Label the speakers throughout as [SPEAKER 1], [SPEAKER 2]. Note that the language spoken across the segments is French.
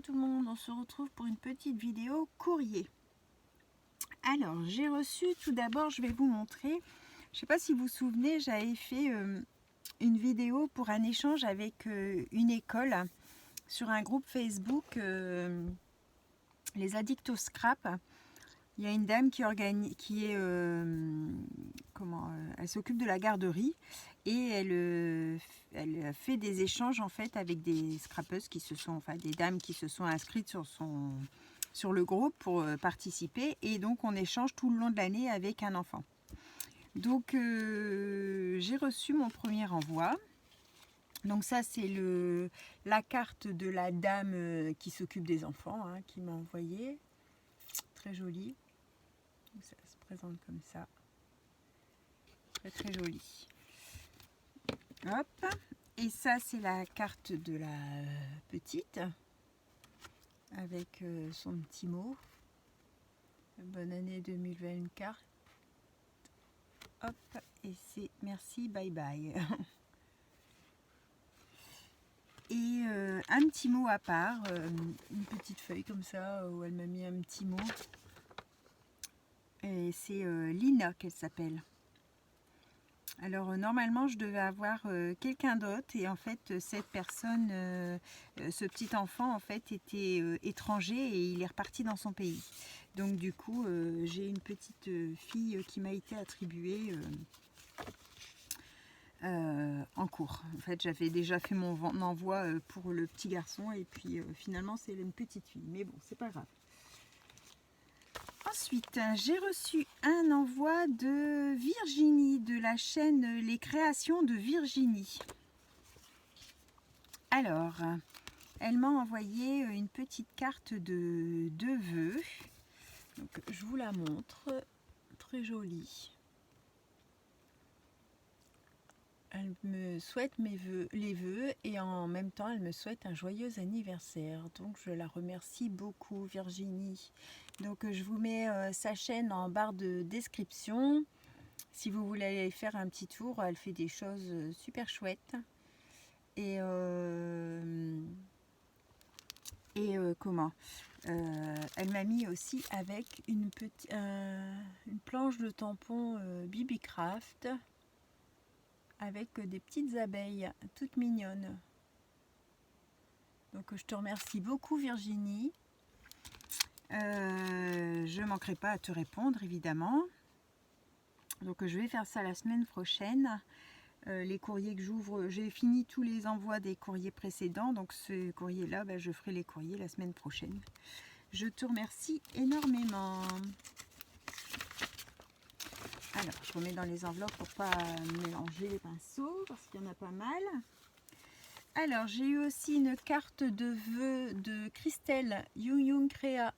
[SPEAKER 1] tout le monde, on se retrouve pour une petite vidéo courrier. Alors j'ai reçu, tout d'abord je vais vous montrer, je ne sais pas si vous vous souvenez, j'avais fait une vidéo pour un échange avec une école sur un groupe Facebook, les addicts au scrap. Il y a une dame elle s'occupe de la garderie et elle fait des échanges en fait avec des scrappeuses des dames qui se sont inscrites sur le groupe pour participer, et donc on échange tout le long de l'année avec un enfant. Donc j'ai reçu mon premier envoi. Donc ça c'est la carte de la dame qui s'occupe des enfants, hein, qui m'a envoyé. Très jolie. Ça se présente comme ça. Très très joli. Hop. Et ça c'est la carte de la petite avec son petit mot. Bonne année 2024. Hop. Et c'est merci, bye bye. Et un petit mot à part, une petite feuille comme ça où elle m'a mis un petit mot. Et c'est Lina qu'elle s'appelle. Alors normalement je devais avoir quelqu'un d'autre, et en fait cette personne, ce petit enfant en fait était étranger et il est reparti dans son pays. Donc du coup j'ai une petite fille qui m'a été attribuée en cours. En fait j'avais déjà fait mon envoi pour le petit garçon, et puis finalement c'est une petite fille, mais bon c'est pas grave. Ensuite, j'ai reçu un envoi de Virginie, de la chaîne Les Créations de Virginie. Alors, elle m'a envoyé une petite carte de vœux. Donc, je vous la montre. Très jolie. Elle me souhaite les vœux, et en même temps, elle me souhaite un joyeux anniversaire. Donc, je la remercie beaucoup, Virginie. Donc, je vous mets sa chaîne en barre de description. Si vous voulez aller faire un petit tour, elle fait des choses super chouettes. Et elle m'a mis aussi avec une planche de tampon BB-Craft avec des petites abeilles toutes mignonnes. Donc je te remercie beaucoup, Virginie. Je ne manquerai pas à te répondre, évidemment. Donc je vais faire ça la semaine prochaine. Les courriers que j'ouvre, j'ai fini tous les envois des courriers précédents, donc ce courrier là, je ferai les courriers la semaine prochaine. Je te remercie énormément. Alors je remets dans les enveloppes pour pas mélanger les pinceaux, parce qu'il y en a pas mal. Alors j'ai eu aussi une carte de vœux de Christelle Yung Créa.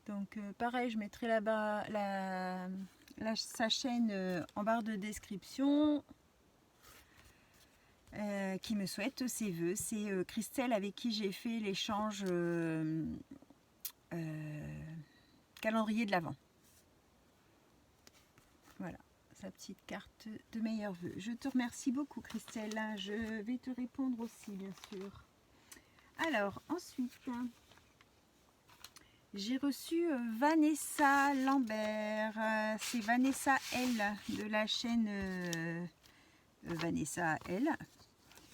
[SPEAKER 1] Donc pareil, je mettrai là-bas sa chaîne en barre de description, qui me souhaite ses vœux. C'est Christelle avec qui j'ai fait l'échange calendrier de l'Avent. Voilà, sa petite carte de meilleurs vœux. Je te remercie beaucoup, Christelle. Je vais te répondre aussi, bien sûr. Alors, ensuite, j'ai reçu Vanessa Lambert. C'est Vanessa L de la chaîne Vanessa L.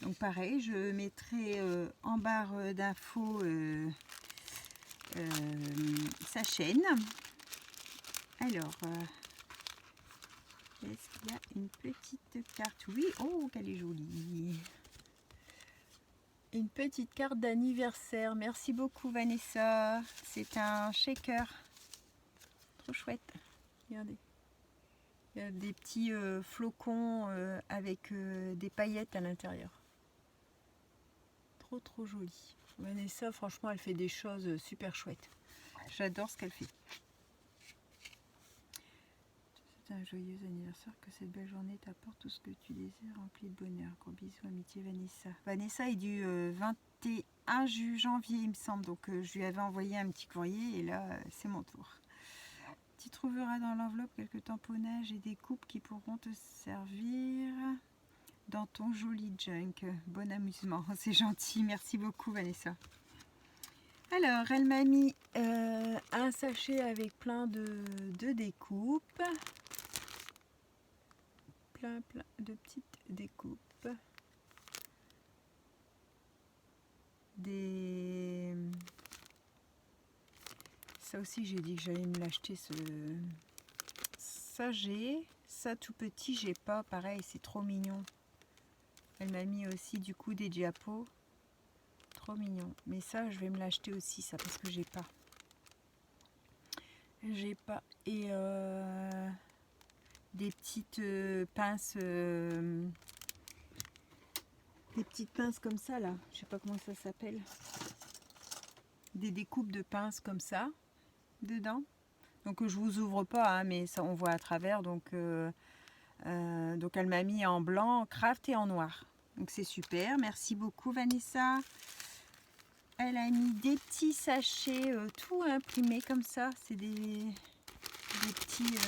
[SPEAKER 1] Donc pareil, je mettrai en barre d'infos sa chaîne. Alors, est-ce qu'il y a une petite carte? Oui, oh, qu'elle est jolie. Une petite carte d'anniversaire. Merci beaucoup, Vanessa. C'est un shaker. Trop chouette. Regardez. Il y a des petits flocons avec des paillettes à l'intérieur. Trop trop joli. Vanessa, franchement, elle fait des choses super chouettes. J'adore ce qu'elle fait. C'est un joyeux anniversaire, que cette belle journée t'apporte tout ce que tu désires, rempli de bonheur. Gros bisous, amitié, Vanessa. Vanessa est du 21 janvier, il me semble. Donc je lui avais envoyé un petit courrier, et là, c'est mon tour. Tu trouveras dans l'enveloppe quelques tamponnages et des coupes qui pourront te servir dans ton joli junk. Bon amusement, c'est gentil, merci beaucoup Vanessa. Alors, elle m'a mis un sachet avec plein de découpes. Plein de petites découpes. Ça aussi, j'ai dit que j'allais me l'acheter. Ça, j'ai. Ça, tout petit, j'ai pas. Pareil, c'est trop mignon. Elle m'a mis aussi, du coup, des diapos. Trop mignon. Mais ça, je vais me l'acheter aussi, ça, parce que j'ai pas. J'ai pas. Et des petites pinces. Des petites pinces comme ça, là. Je sais pas comment ça s'appelle. Des découpes de pinces comme ça, dedans. Donc je vous ouvre pas, hein, mais ça on voit à travers. Donc elle m'a mis en blanc, craft et en noir. Donc c'est super. Merci beaucoup Vanessa. Elle a mis des petits sachets tout imprimés comme ça. C'est des petites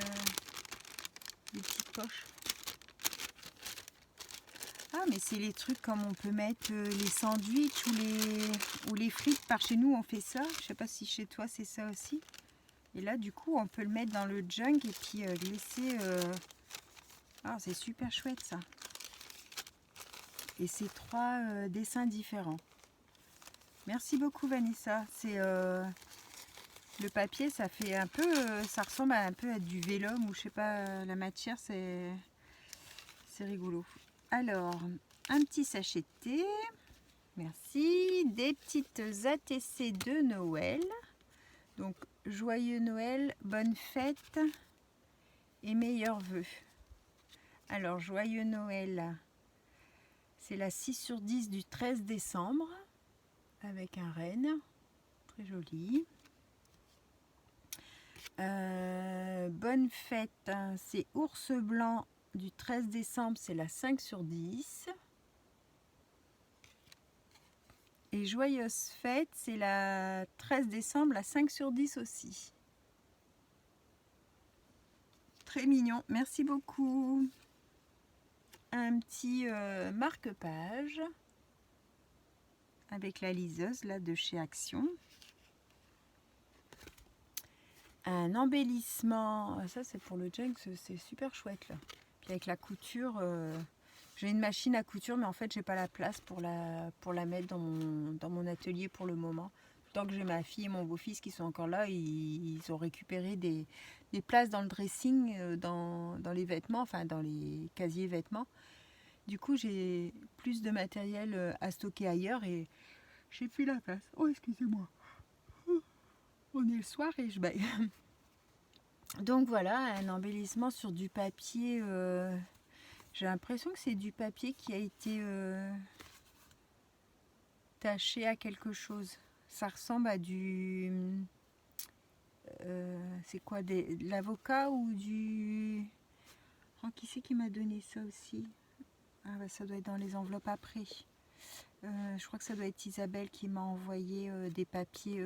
[SPEAKER 1] poches. Ah mais c'est les trucs comme on peut mettre les sandwichs ou les frites. Par chez nous on fait ça. Je sais pas si chez toi c'est ça aussi. Et là, du coup, on peut le mettre dans le junk et puis laisser... Ah, c'est super chouette, ça. Et c'est 3 dessins différents. Merci beaucoup, Vanessa. C'est le papier, ça fait un peu... ça ressemble un peu à du vélum ou je sais pas, la matière, c'est rigolo. Alors, un petit sachet de thé. Merci. Des petites ATC de Noël. Donc, joyeux Noël, bonne fête et meilleurs vœux. Alors, joyeux Noël, c'est la 6/10 du 13 décembre avec un renne, très joli. Bonne fête, c'est ours blanc du 13 décembre, c'est la 5/10. Et joyeuse fête, c'est la 13 décembre, la 5/10 aussi. Très mignon, merci beaucoup. Un petit marque-page avec la liseuse là de chez Action. Un embellissement, ça c'est pour le junk, c'est super chouette là. Puis avec la couture, j'ai une machine à couture mais en fait j'ai pas la place pour la mettre dans mon atelier pour le moment. Tant que j'ai ma fille et mon beau-fils qui sont encore là, ils ont récupéré des places dans le dressing, dans les vêtements, enfin dans les casiers vêtements. Du coup j'ai plus de matériel à stocker ailleurs et j'ai plus la place. Oh excusez-moi. On est le soir et je baille. Donc voilà, un embellissement sur du papier. J'ai l'impression que c'est du papier qui a été taché à quelque chose. Ça ressemble à du... c'est quoi, de l'avocat ou du... Oh, qui c'est qui m'a donné ça aussi? Ah bah ça doit être dans les enveloppes après. Je crois que ça doit être Isabelle qui m'a envoyé des papiers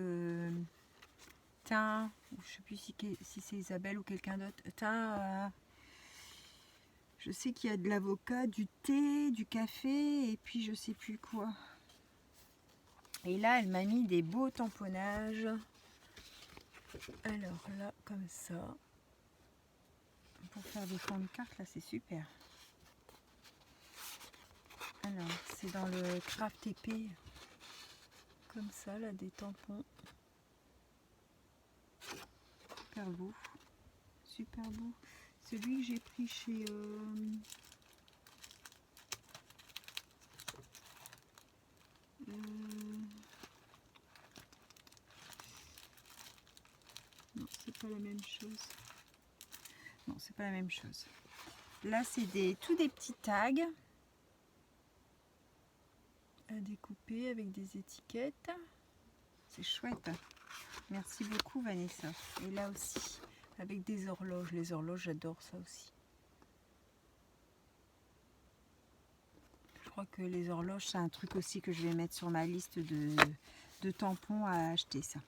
[SPEAKER 1] teint, je sais plus si c'est Isabelle ou quelqu'un d'autre. Teint, je sais qu'il y a de l'avocat, du thé, du café et puis je sais plus quoi. Et là, elle m'a mis des beaux tamponnages. Alors là, comme ça, pour faire des fonds de cartes, là, c'est super. Alors, c'est dans le craft épée, comme ça, là, des tampons. Super beau, super beau. Celui que j'ai pris chez... non, c'est pas la même chose. Non, c'est pas la même chose. Là, c'est tous des petits tags à découper avec des étiquettes. C'est chouette. Merci beaucoup, Vanessa. Et là aussi, avec des horloges. Les horloges, j'adore ça aussi. Je crois que les horloges, c'est un truc aussi que je vais mettre sur ma liste de tampons à acheter, ça.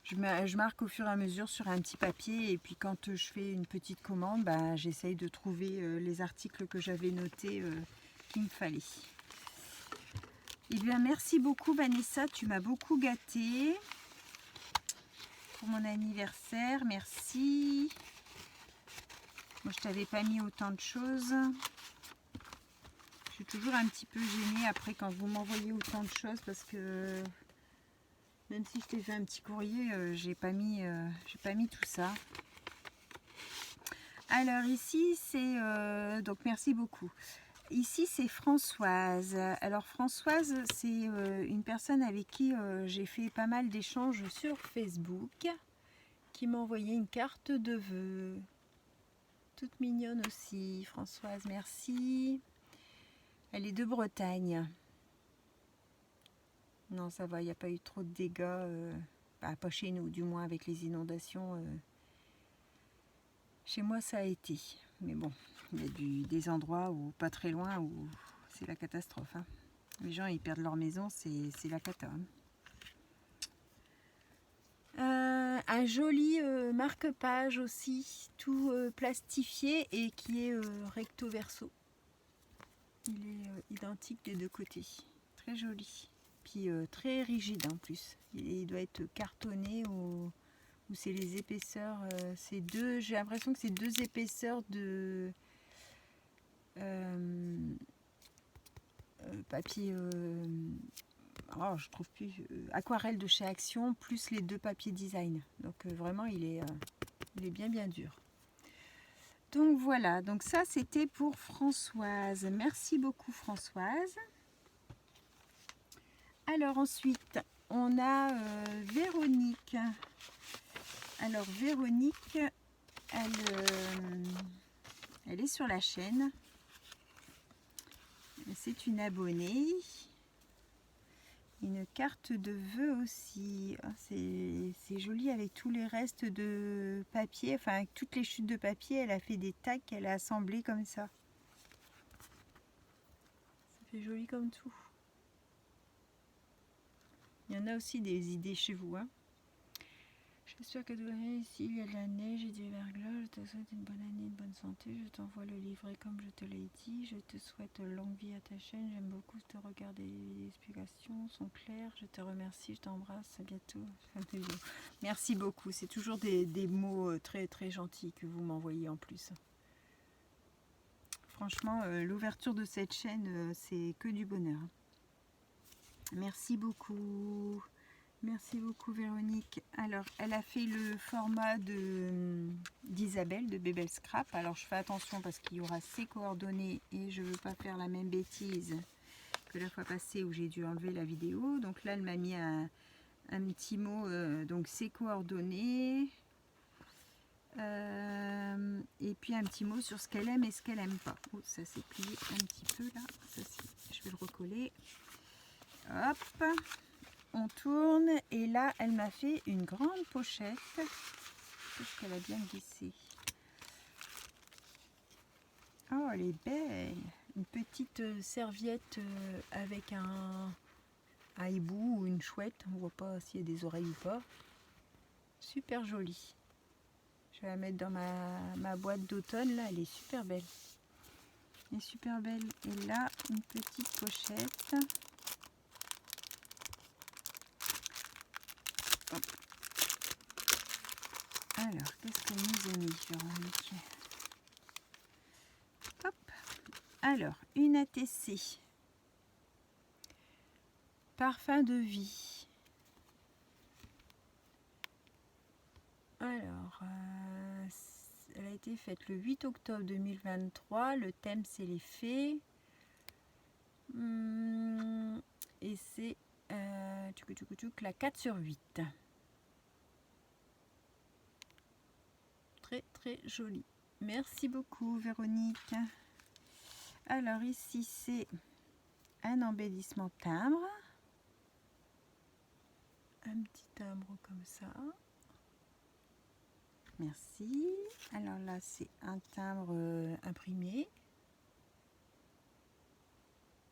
[SPEAKER 1] Je marque au fur et à mesure sur un petit papier et puis quand je fais une petite commande, bah, j'essaye de trouver les articles que j'avais notés qu'il me fallait. Eh bien, merci beaucoup Vanessa, tu m'as beaucoup gâtée pour mon anniversaire, merci. Moi, je t'avais pas mis autant de choses. Je suis toujours un petit peu gênée après quand vous m'envoyez autant de choses parce que même si je t'ai fait un petit courrier, j'ai pas mis tout ça. Alors ici c'est donc merci beaucoup. Ici c'est Françoise. Alors Françoise c'est une personne avec qui j'ai fait pas mal d'échanges sur Facebook, qui m'a envoyé une carte de vœux. Toute mignonne aussi, Françoise, merci. Elle est de Bretagne. Non, ça va, il n'y a pas eu trop de dégâts, pas chez nous, du moins avec les inondations. Chez moi, ça a été. Mais bon, il y a des endroits où pas très loin où c'est la catastrophe. Hein. Les gens, ils perdent leur maison, c'est la cata. Hein. Un joli marque-page aussi, tout plastifié et qui est recto verso. Il est identique des deux côtés. Très joli. Puis très rigide en plus. Il doit être cartonné ou c'est les épaisseurs. C'est deux. J'ai l'impression que c'est deux épaisseurs de papier. Oh, je trouve plus aquarelle de chez Action plus les deux papiers design. Donc vraiment il est bien dur. Donc voilà, donc ça c'était pour Françoise. Merci beaucoup Françoise. Alors ensuite on a Véronique. Alors Véronique, elle est sur la chaîne. C'est une abonnée. Une carte de vœux aussi. Oh, c'est joli avec tous les restes de papier. Enfin avec toutes les chutes de papier, elle a fait des tags qu'elle a assemblés comme ça. Ça fait joli comme tout. Il y en a aussi des idées chez vous. Hein. J'espère que ici il y a de la neige et du verglas. Je te souhaite une bonne année, une bonne santé. Je t'envoie le livret comme je te l'ai dit. Je te souhaite longue vie à ta chaîne. J'aime beaucoup te regarder. Les explications sont claires. Je te remercie. Je t'embrasse. À bientôt. Merci beaucoup. C'est toujours des mots très très gentils que vous m'envoyez en plus. Franchement, l'ouverture de cette chaîne, c'est que du bonheur. Merci beaucoup. Merci beaucoup Véronique. Alors, elle a fait le format d'Isabelle, de Bébel Scrap. Alors, je fais attention parce qu'il y aura ses coordonnées et je ne veux pas faire la même bêtise que la fois passée où j'ai dû enlever la vidéo. Donc là, elle m'a mis un petit mot, donc ses coordonnées. Et puis un petit mot sur ce qu'elle aime et ce qu'elle n'aime pas. Oh, ça s'est plié un petit peu là. Ça, je vais le recoller. Hop. On tourne et là elle m'a fait une grande pochette. Qu'est-ce qu'elle a bien glissé. Oh elle est belle. Une petite serviette avec un hibou ou une chouette. On voit pas s'il y a des oreilles ou pas. Super jolie. Je vais la mettre dans ma boîte d'automne. Là elle est super belle. Elle est super belle. Et là une petite pochette. Alors, qu'est-ce qu'elle nous a mis, Véronique? Hop. Alors, une ATC. Parfum de vie. Alors, elle a été faite le 8 octobre 2023. Le thème, c'est les fées. Et c'est la 4 sur 8. Très, très joli. Merci beaucoup, Véronique. Alors, ici, c'est un embellissement timbre. Un petit timbre comme ça. Merci. Alors là, c'est un timbre imprimé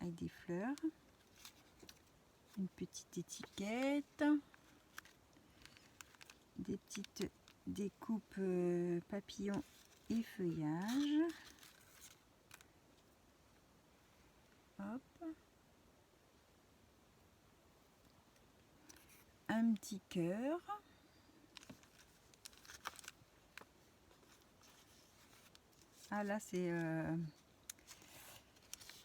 [SPEAKER 1] avec des fleurs. Une petite étiquette. des petites découpes papillons et feuillages. Hop. Un petit cœur. Ah là c'est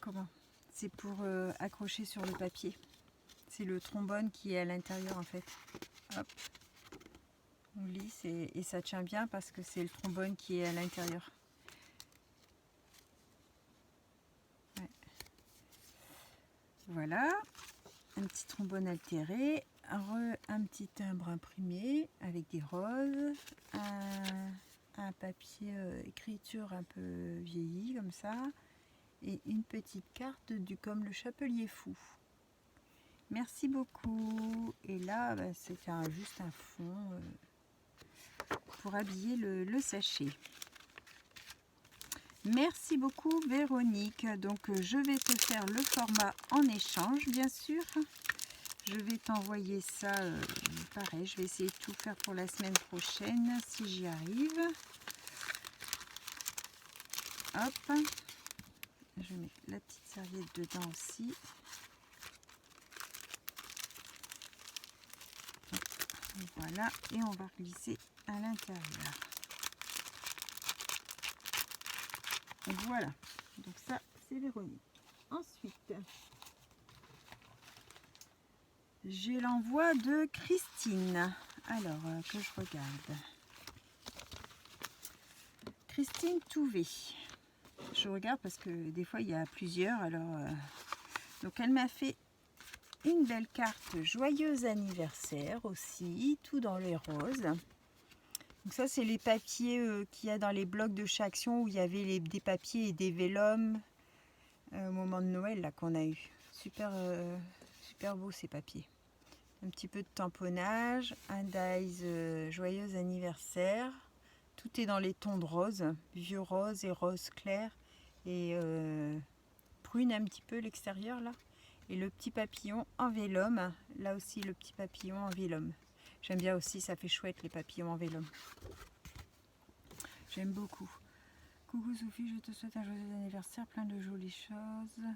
[SPEAKER 1] comment? C'est pour accrocher sur le papier. C'est le trombone qui est à l'intérieur en fait. Hop. On lisse et ça tient bien parce que c'est le trombone qui est à l'intérieur. Ouais. Voilà. Un petit trombone altéré. Un petit timbre imprimé avec des roses. Un papier écriture un peu vieilli comme ça. Et une petite carte du Comme le Chapelier Fou. Merci beaucoup. Et là, bah, c'est juste un fond pour habiller le sachet. Merci beaucoup Véronique. Donc je vais te faire le format en échange, bien sûr. Je vais t'envoyer ça, pareil, je vais essayer de tout faire pour la semaine prochaine, si j'y arrive. Hop. Je mets la petite serviette dedans aussi. Voilà, et on va glisser à l'intérieur. Voilà, donc ça c'est Véronique. Ensuite, j'ai l'envoi de Christine. Alors, que je regarde. Christine Touvet. Je regarde parce que des fois il y a plusieurs. Alors, donc elle m'a fait une belle carte joyeux anniversaire aussi, tout dans les roses. Donc ça c'est les papiers qu'il y a dans les blocs de chez Action où il y avait des papiers et des vélums au moment de Noël là qu'on a eu. Super, super beau ces papiers. Un petit peu de tamponnage, un dies joyeux anniversaire. Tout est dans les tons de rose, vieux rose et rose clair et prune un petit peu l'extérieur là. Et le petit papillon en vélum, là aussi le petit papillon en vélum. J'aime bien aussi, ça fait chouette les papillons en vélum. J'aime beaucoup. Coucou Sophie, je te souhaite un joyeux anniversaire, plein de jolies choses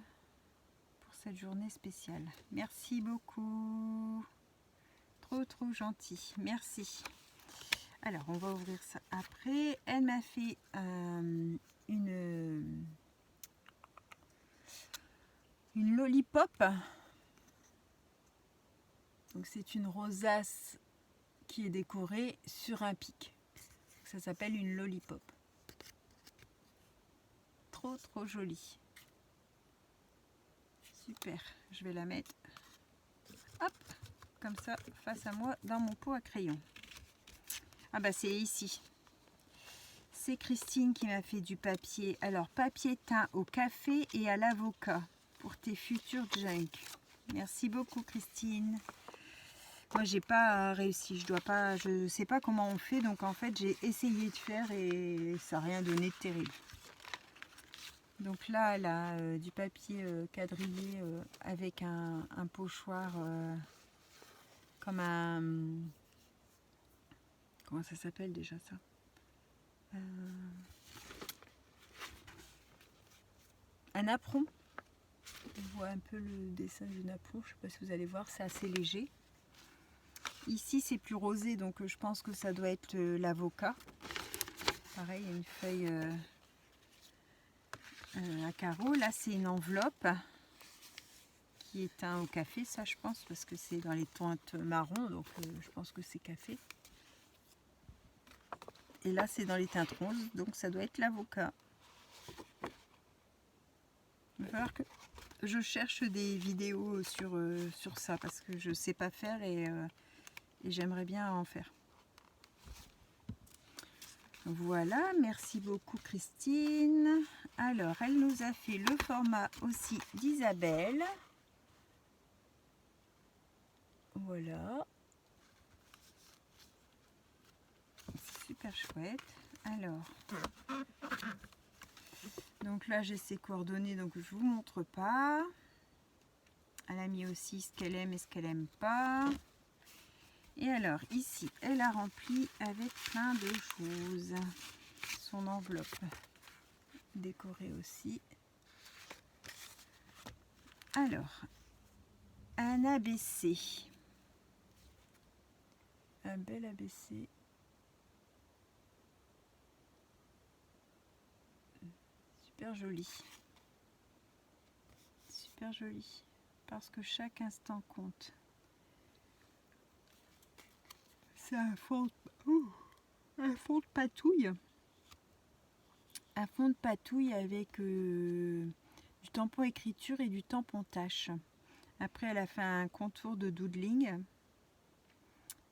[SPEAKER 1] pour cette journée spéciale. Merci beaucoup. Trop gentil. Merci. Alors, on va ouvrir ça après. Elle m'a fait une lollipop. Donc, c'est une rosace qui est décorée sur un pic. Ça s'appelle une lollipop. Trop jolie. Super. Je vais la mettre, hop, comme ça, face à moi, dans mon pot à crayon. Ah bah c'est ici. C'est Christine qui m'a fait du papier. Alors, papier teint au café et à l'avocat pour tes futurs junk. Merci beaucoup Christine. Moi j'ai pas réussi, je sais pas comment on fait, donc en fait j'ai essayé de faire et ça n'a rien donné de terrible. Donc là elle a du papier quadrillé avec un pochoir comme un... Comment ça s'appelle déjà ça? Un apron. On voit un peu le dessin du apron, je sais pas si vous allez voir, c'est assez léger. Ici c'est plus rosé, donc je pense que ça doit être l'avocat. Pareil, il y a une feuille à carreaux. Là c'est une enveloppe qui est teint au café, ça je pense, parce que c'est dans les teintes marron, donc je pense que c'est café. Et là c'est dans les teintes roses, donc ça doit être l'avocat. Il va falloir que je cherche des vidéos sur ça, parce que je sais pas faire et j'aimerais bien en faire. Voilà, merci beaucoup Christine. Alors, elle nous a fait le format aussi d'Isabelle. Voilà. C'est super chouette. Alors, donc là j'ai ses coordonnées, donc je vous montre pas. Elle a mis aussi ce qu'elle aime et ce qu'elle aime pas. Et alors ici, elle a rempli avec plein de choses. Son enveloppe décorée aussi. Alors, un ABC. Un bel ABC. Super joli. Super joli. Parce que chaque instant compte. C'est un fond de patouille. Un fond de patouille avec du tampon écriture et du tampon tâche. Après, elle a fait un contour de doodling,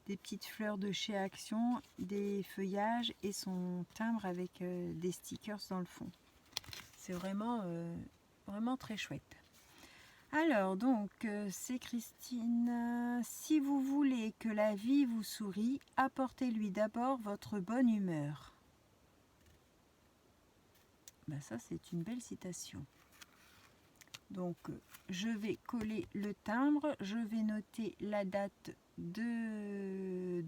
[SPEAKER 1] des petites fleurs de chez Action, des feuillages et son timbre avec des stickers dans le fond. C'est vraiment, vraiment très chouette. Alors, donc, c'est Christine. Si vous voulez que la vie vous sourie, apportez-lui d'abord votre bonne humeur. Ben ça, c'est une belle citation. Donc, je vais coller le timbre. Je vais noter la date d'aujourd'hui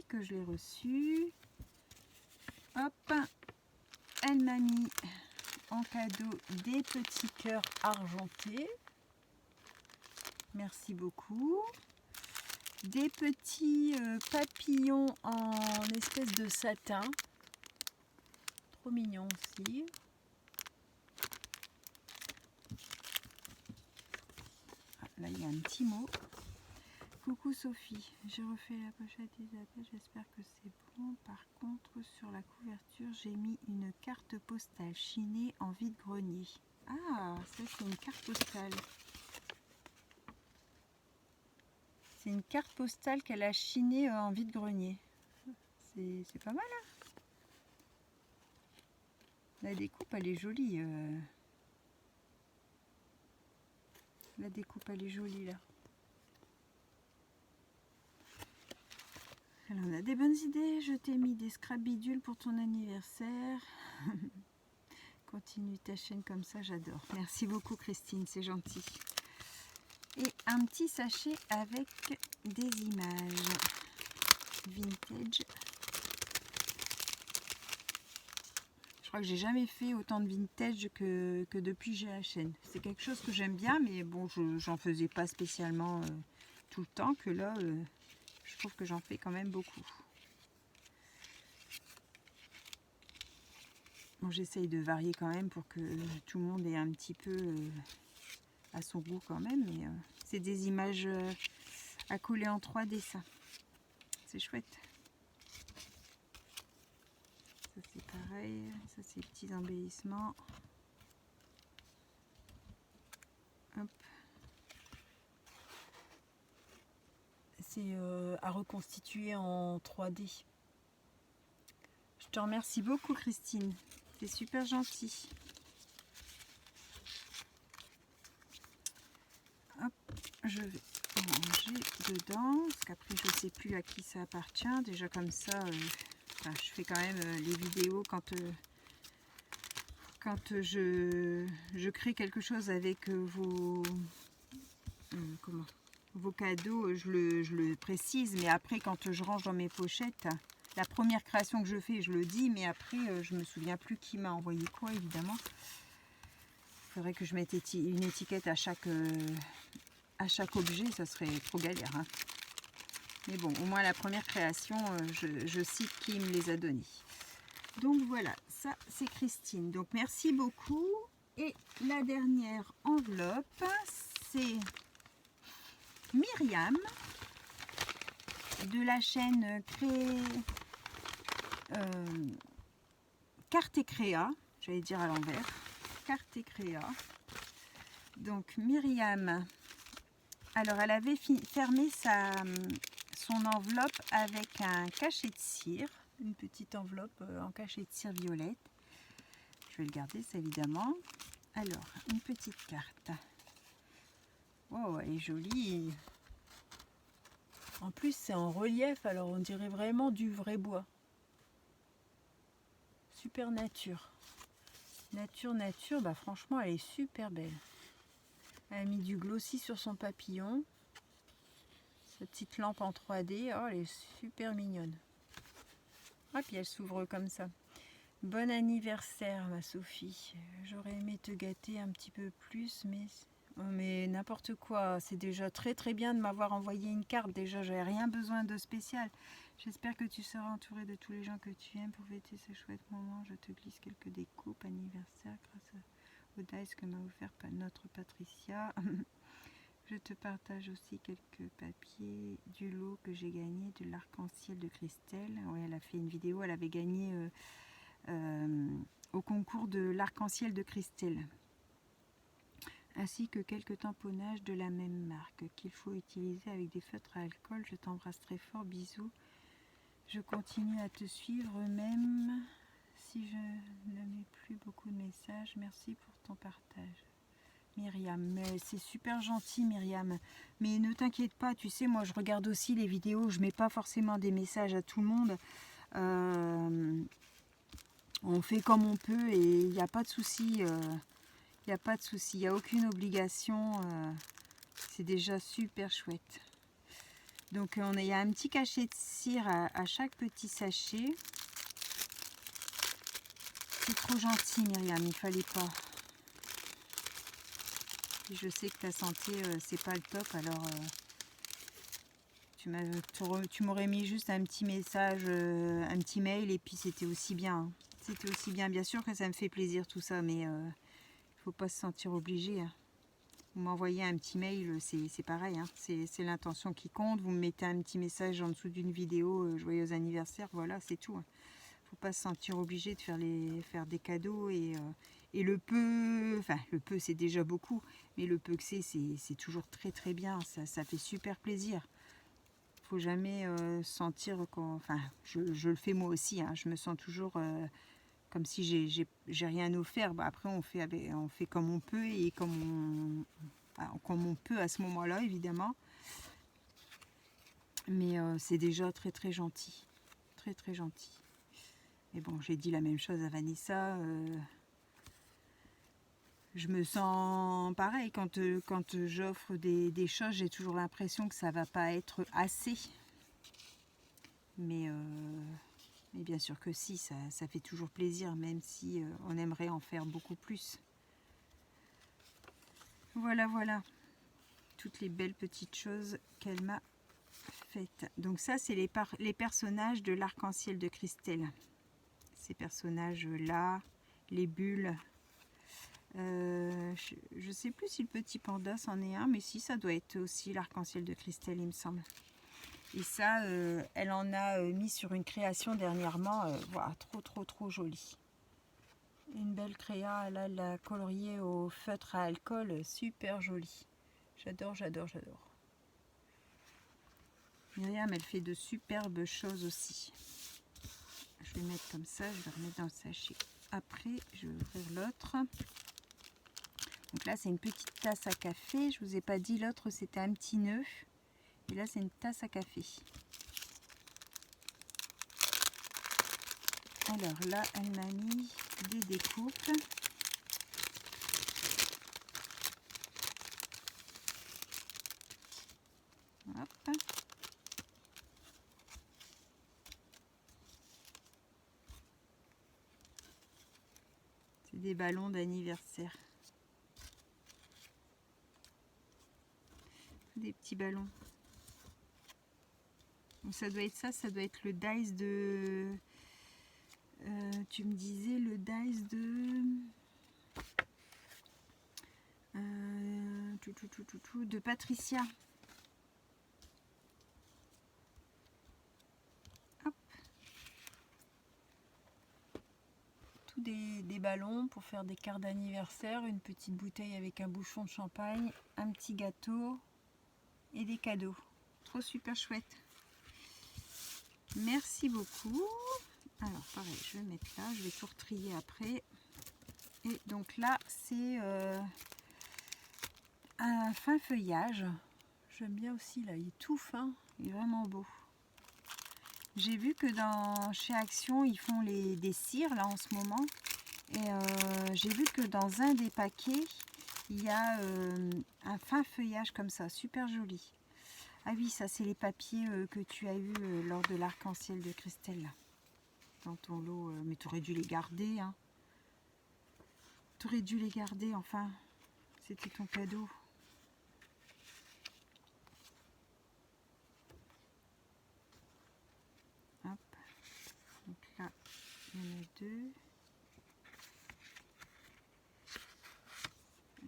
[SPEAKER 1] que je l'ai reçu. Hop, elle m'a mis en cadeau des petits cœurs argentés. Merci beaucoup. Des petits papillons en espèce de satin. Trop mignon aussi. Ah, là, il y a un petit mot. Coucou Sophie, j'ai refait la pochette des appels, j'espère que c'est bon. Par contre, sur la couverture, j'ai mis une carte postale chinée en vide-grenier. Ah, ça c'est une carte postale. C'est une carte postale qu'elle a chinée en vide-grenier. C'est pas mal, hein? La découpe, elle est jolie. La découpe, elle est jolie, là. Alors, on a des bonnes idées. Je t'ai mis des scrap bidules pour ton anniversaire. Continue ta chaîne comme ça, j'adore. Merci beaucoup, Christine, c'est gentil. Et un petit sachet avec des images vintage. Je crois que j'ai jamais fait autant de vintage que depuis GHN. C'est quelque chose que j'aime bien, mais bon, j'en faisais pas spécialement tout le temps, que là, je trouve que j'en fais quand même beaucoup. Bon, j'essaye de varier quand même pour que tout le monde ait un petit peu à son goût quand même, mais c'est des images à coller en 3D, ça. C'est chouette. Ça c'est pareil, ça c'est petits embellissements. Hop. C'est à reconstituer en 3D. Je te remercie beaucoup, Christine. C'est super gentil. Hop, je vais ranger dedans, parce qu'après je ne sais plus à qui ça appartient. Déjà comme ça, enfin, je fais quand même les vidéos quand je crée quelque chose avec vos cadeaux, je le précise, mais après quand je range dans mes pochettes, la première création que je fais, je le dis, mais après je me souviens plus qui m'a envoyé quoi, évidemment. Il faudrait que je mette une étiquette à chaque objet, ça serait trop galère, hein. Mais bon, au moins la première création, je cite qui me les a donnés. Donc voilà, ça c'est Christine. Donc merci beaucoup. Et la dernière enveloppe, c'est Myriam de la chaîne Carte et Créa. J'allais dire à l'envers. Carte et Créa. Donc Myriam, alors elle avait fermé son enveloppe avec un cachet de cire. Une petite enveloppe en cachet de cire violette. Je vais le garder, ça évidemment. Alors, une petite carte. Wow, elle est jolie. En plus, c'est en relief, alors on dirait vraiment du vrai bois. Super nature. Nature, bah franchement, elle est super belle. Elle a mis du glossy sur son papillon. Sa petite lampe en 3D. Oh, elle est super mignonne. Ah, puis elle s'ouvre comme ça. Bon anniversaire, ma Sophie. J'aurais aimé te gâter un petit peu plus, mais n'importe quoi. C'est déjà très très bien de m'avoir envoyé une carte. Déjà, j'avais rien besoin de spécial. J'espère que tu seras entouré de tous les gens que tu aimes pour fêter ce chouette moment. Je te glisse quelques découpes anniversaire grâce au dice que m'a offert notre Patricia. Je te partage aussi quelques papiers du lot que j'ai gagné de l'arc-en-ciel de Christelle. Ouais, elle a fait une vidéo, elle avait gagné au concours de l'arc-en-ciel de Christelle. Ainsi que quelques tamponnages de la même marque qu'il faut utiliser avec des feutres à alcool. Je t'embrasse très fort, bisous. Je continue à te suivre même si je ne mets plus beaucoup de messages. Merci pour ton partage. Myriam, c'est super gentil Myriam, mais ne t'inquiète pas, tu sais, moi je regarde aussi les vidéos, je mets pas forcément des messages à tout le monde. On fait comme on peut et il n'y a pas de souci, il n'y a pas de souci, il n'y a aucune obligation, c'est déjà super chouette. Donc il y a un petit cachet de cire à chaque petit sachet. C'est trop gentil Myriam, il fallait pas. Je sais que ta santé c'est pas le top, alors tu m'aurais mis juste un petit message, un petit mail et puis c'était aussi bien. Hein. C'était aussi bien. Bien sûr que ça me fait plaisir tout ça, mais faut pas se sentir obligé. Hein. Vous m'envoyez un petit mail, c'est pareil. Hein. C'est l'intention qui compte. Vous me mettez un petit message en dessous d'une vidéo, joyeux anniversaire, voilà, c'est tout. Hein. Faut pas se sentir obligé de faire des cadeaux et le peu, enfin le peu c'est déjà beaucoup, mais le peu que c'est toujours très très bien, ça fait super plaisir. Faut jamais sentir enfin je le fais moi aussi, hein, je me sens toujours comme si j'ai rien offert. Bah, après on fait comme on peut et comme on peut à ce moment-là évidemment, mais c'est déjà très très gentil, très très gentil. Mais bon, j'ai dit la même chose à Vanessa. Je me sens pareil quand j'offre des choses, j'ai toujours l'impression que ça va pas être assez. Mais bien sûr que si, ça fait toujours plaisir, même si on aimerait en faire beaucoup plus. Voilà, voilà. Toutes les belles petites choses qu'elle m'a faites. Donc ça, c'est les personnages de l'arc-en-ciel de Christelle. Ces personnages-là, les bulles. Je ne sais plus si le petit panda c'en est un, mais si, ça doit être aussi l'arc-en-ciel de Christelle, il me semble. Et ça, elle en a mis sur une création dernièrement, voilà, trop joli. Une belle créa, elle l'a coloriée au feutre à alcool, super jolie. J'adore. Myriam, elle fait de superbes choses aussi. Je vais mettre comme ça, je vais remettre dans le sachet. Après, je vais ouvrir l'autre. Donc là, c'est une petite tasse à café. Je vous ai pas dit, l'autre, c'était un petit nœud. Et là, c'est une tasse à café. Alors là, elle m'a mis des découpes. Hop. C'est des ballons d'anniversaire. Des petits ballons. Donc ça doit être ça doit être le dice de... tu me disais le dice de Patricia. Hop. Tout des ballons pour faire des cartes d'anniversaire, une petite bouteille avec un bouchon de champagne, un petit gâteau et des cadeaux. Trop super chouette. Merci beaucoup. Alors pareil, je vais mettre là, je vais tout retrier après. Et donc là, c'est un fin feuillage. J'aime bien aussi, là, il est tout fin, il est vraiment beau. J'ai vu que chez Action, ils font des cires là en ce moment. Et j'ai vu que dans un des paquets, il y a un fin feuillage comme ça, super joli. Ah oui, ça c'est les papiers que tu as eu lors de l'arc-en-ciel de Christelle. Là, dans ton lot. Mais tu aurais dû les garder. Hein. Tu aurais dû les garder, enfin. C'était ton cadeau. Hop. Donc là, il y en a 2.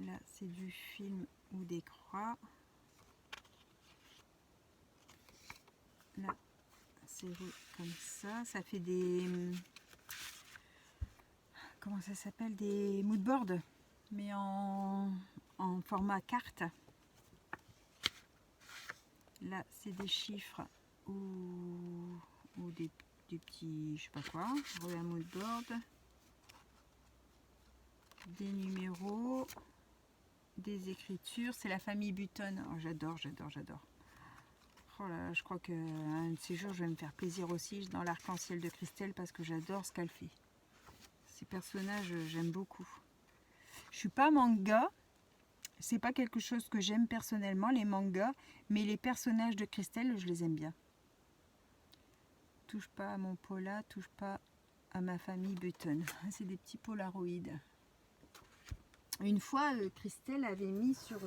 [SPEAKER 1] Là, c'est du film ou des croix. Là, c'est comme ça. Ça fait des... Comment ça s'appelle? Des moodboards, mais en format carte. Là, c'est des chiffres ou des petits, je sais pas quoi. Un moodboard. Des numéros. Des écritures. C'est la famille Button. Oh, j'adore, j'adore, j'adore. Oh là là, je crois qu'un de ces jours, je vais me faire plaisir aussi dans l'arc-en-ciel de Christelle parce que j'adore ce qu'elle fait. Ces personnages, j'aime beaucoup. Je suis pas manga. C'est pas quelque chose que j'aime personnellement, les mangas. Mais les personnages de Christelle, je les aime bien. Touche pas à mon Paula, touche pas à ma famille Button. C'est des petits polaroïdes. Une fois, Christelle avait mis sur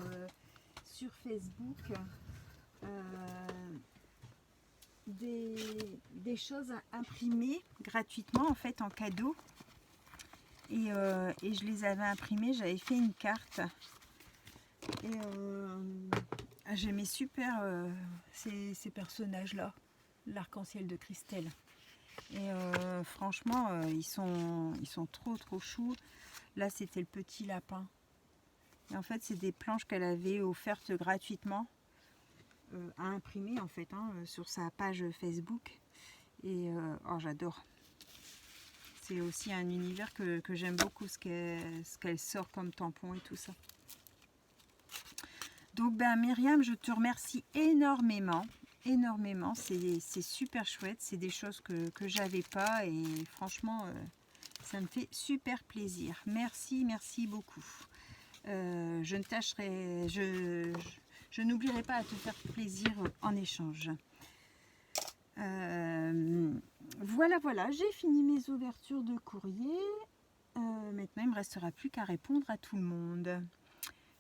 [SPEAKER 1] Facebook des choses à imprimer gratuitement en fait en cadeau et je les avais imprimées, j'avais fait une carte et j'aimais super ces personnages là, l'arc-en-ciel de Christelle et franchement ils sont trop choux. Là c'était le petit lapin et en fait c'est des planches qu'elle avait offertes gratuitement à imprimer en fait sur sa page Facebook et oh, j'adore. C'est aussi un univers que j'aime beaucoup, ce qu'elle sort comme tampon et tout ça. Donc ben Myriam, je te remercie énormément, c'est super chouette, c'est des choses que j'avais pas et franchement ça me fait super plaisir. Merci beaucoup. Je ne tâcherai, je n'oublierai pas à te faire plaisir en échange. Voilà, j'ai fini mes ouvertures de courrier. Maintenant, il ne me restera plus qu'à répondre à tout le monde.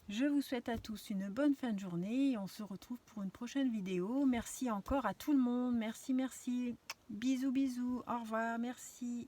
[SPEAKER 1] Je vous souhaite à tous une bonne fin de journée et on se retrouve pour une prochaine vidéo. Merci encore à tout le monde. Merci. Bisous. Au revoir. Merci.